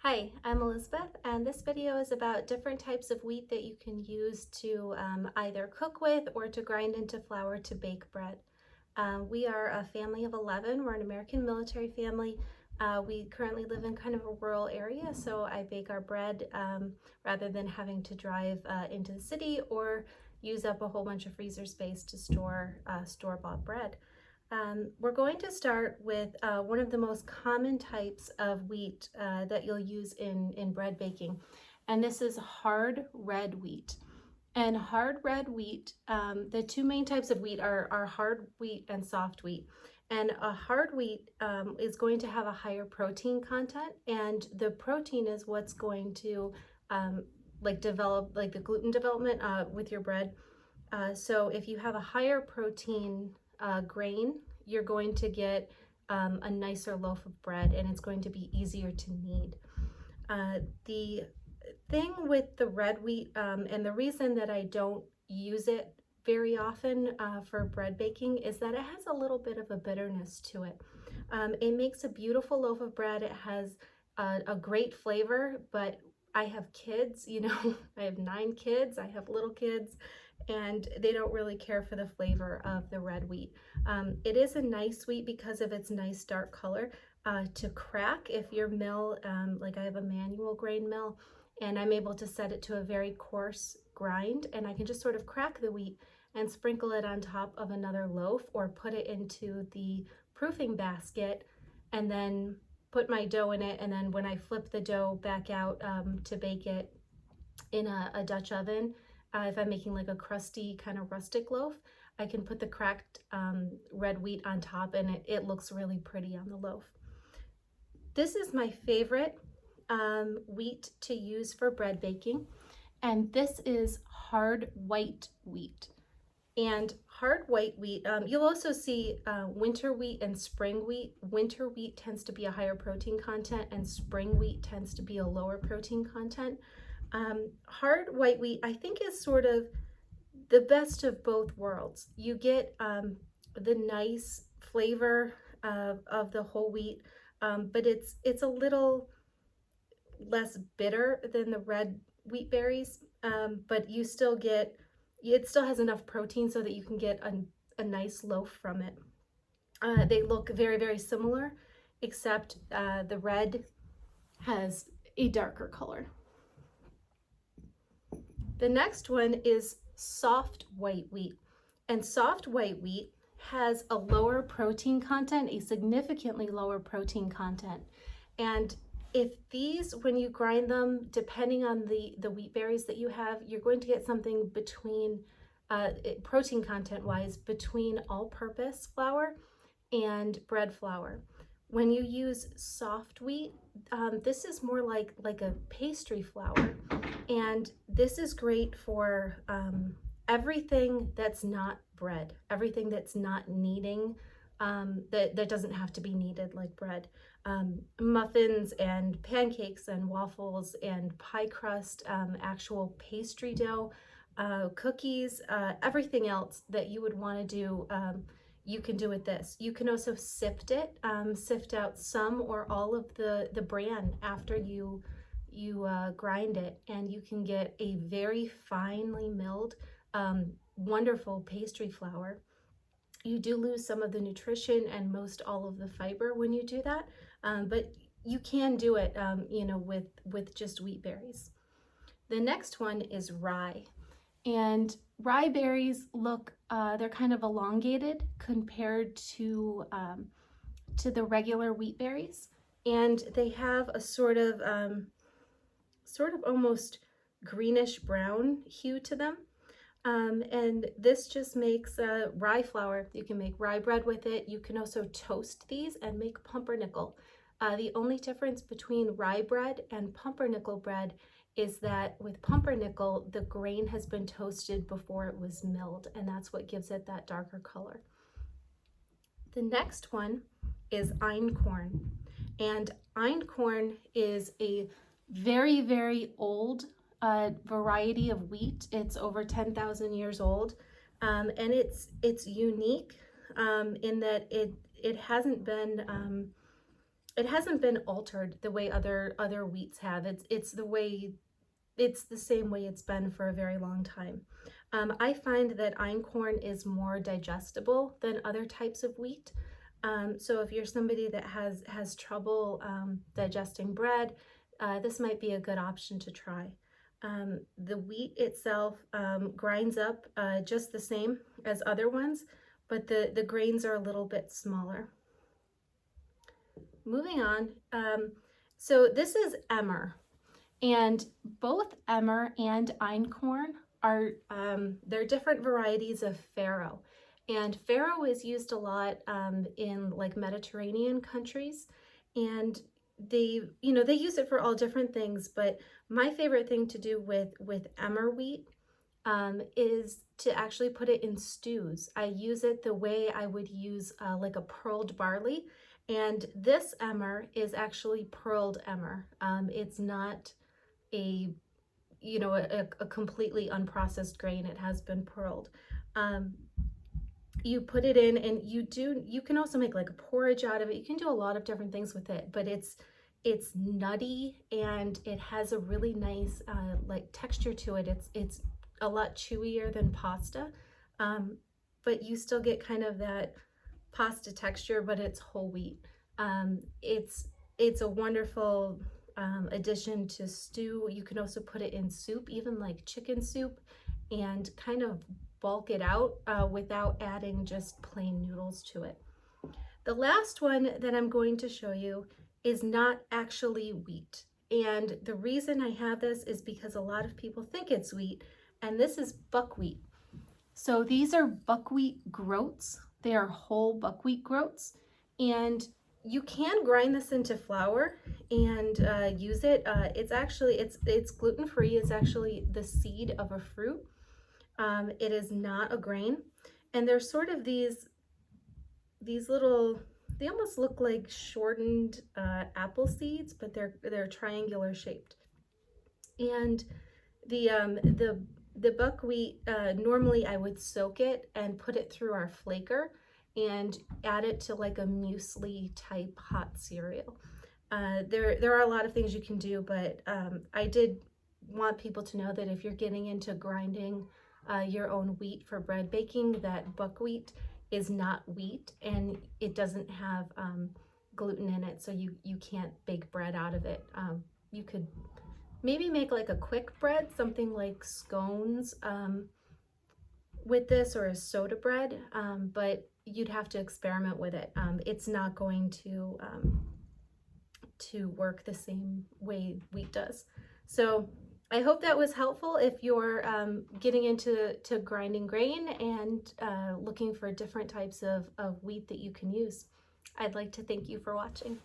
Hi, I'm Elizabeth, and this video is about different types of wheat that you can use to either cook with or to grind into flour to bake bread. We are a family of 11. We're an American military family. We currently live in kind of a rural area, so I bake our bread rather than having to drive into the city or use up a whole bunch of freezer space to store store-bought bread. We're going to start with one of the most common types of wheat that you'll use in bread baking, and this is hard red wheat. And hard red wheat, the two main types of wheat are hard wheat and soft wheat. And a hard wheat is going to have a higher protein content, and the protein is what's going to develop like the gluten development with your bread. So if you have a higher protein grain, you're going to get a nicer loaf of bread, and it's going to be easier to knead. The thing with the red wheat, and the reason that I don't use it very often for bread baking, is that it has a little bit of a bitterness to it. It makes a beautiful loaf of bread. It has a great flavor, but I have kids, I have 9 kids, I have little kids, and they don't really care for the flavor of the red wheat. It is a nice wheat because of its nice dark color. To crack, if your mill, like I have a manual grain mill, and I'm able to set it to a very coarse grind, and I can just sort of crack the wheat and sprinkle it on top of another loaf or put it into the proofing basket and then put my dough in it, and then when I flip the dough back out to bake it in a Dutch oven, if I'm making like a crusty kind of rustic loaf, I can put the cracked red wheat on top, and it looks really pretty on the loaf. This is my favorite wheat to use for bread baking, and this is hard white wheat. And hard white wheat, you'll also see winter wheat and spring wheat. Winter wheat tends to be a higher protein content, and spring wheat tends to be a lower protein content. Hard white wheat, I think, is sort of the best of both worlds. You get the nice flavor of the whole wheat, but it's a little less bitter than the red wheat berries, but you still get, it still has enough protein so that you can get a nice loaf from it. They look very, very similar, except the red has a darker color. The next one is soft white wheat. And soft white wheat has a lower protein content, a significantly lower protein content. And if these, when you grind them, depending on the wheat berries that you have, you're going to get something between, protein content wise, between all-purpose flour and bread flour. When you use soft wheat, this is more like a pastry flour, and this is great for everything that's not bread, everything that's not kneading, that doesn't have to be kneaded like bread. Muffins and pancakes and waffles and pie crust, actual pastry dough, cookies, everything else that you would want to do, you can do with this. You can also sift it, sift out some or all of the bran after you grind it, and you can get a very finely milled, wonderful pastry flour. You do lose some of the nutrition and most all of the fiber when you do that, but you can do it, with just wheat berries. The next one is rye. And rye berries look, they're kind of elongated compared to the regular wheat berries, and they have a sort of almost greenish brown hue to them. And this just makes rye flour. You can make rye bread with it. You can also toast these and make pumpernickel. The only difference between rye bread and pumpernickel bread is that with pumpernickel, the grain has been toasted before it was milled, and that's what gives it that darker color. The next one is einkorn, and einkorn is a very, very old variety of wheat. It's over 10,000 years old, and it's unique in that it hasn't been it hasn't been altered the way other wheats have. It's the same way it's been for a very long time. I find that einkorn is more digestible than other types of wheat. So if you're somebody that has trouble digesting bread, this might be a good option to try. The wheat itself grinds up just the same as other ones, but the grains are a little bit smaller. Moving on, so this is Emmer, and both Emmer and Einkorn are they're different varieties of farro, and farro is used a lot in like Mediterranean countries, and they use it for all different things. But my favorite thing to do with Emmer wheat is to actually put it in stews. I use it the way I would use like a pearled barley, and this Emmer is actually pearled Emmer. It's not a a completely unprocessed grain. It has been pearled. You put it in, and you can also make like a porridge out of it. You can do a lot of different things with it, but it's nutty and it has a really nice like texture to it. It's a lot chewier than pasta, but you still get kind of that pasta texture, but it's whole wheat. It's a wonderful addition to stew. You can also put it in soup, even like chicken soup, and kind of bulk it out without adding just plain noodles to it. The last one that I'm going to show you is not actually wheat. And the reason I have this is because a lot of people think it's wheat, and this is buckwheat. So these are buckwheat groats. They are whole buckwheat groats, and you can grind this into flour and use it. It's gluten-free. It's actually the seed of a fruit. It is not a grain, and they're sort of these little. They almost look like shortened apple seeds, but they're triangular shaped. And the buckwheat, normally I would soak it and put it through our flaker and add it to like a muesli type hot cereal. There are a lot of things you can do, but I did want people to know that if you're getting into grinding your own wheat for bread baking, that buckwheat is not wheat and it doesn't have gluten in it, so you can't bake bread out of it. You could maybe make like a quick bread, something like scones with this, or a soda bread, but you'd have to experiment with it. It's not going to work the same way wheat does. So I hope that was helpful if you're getting into grinding grain and looking for different types of wheat that you can use. I'd like to thank you for watching.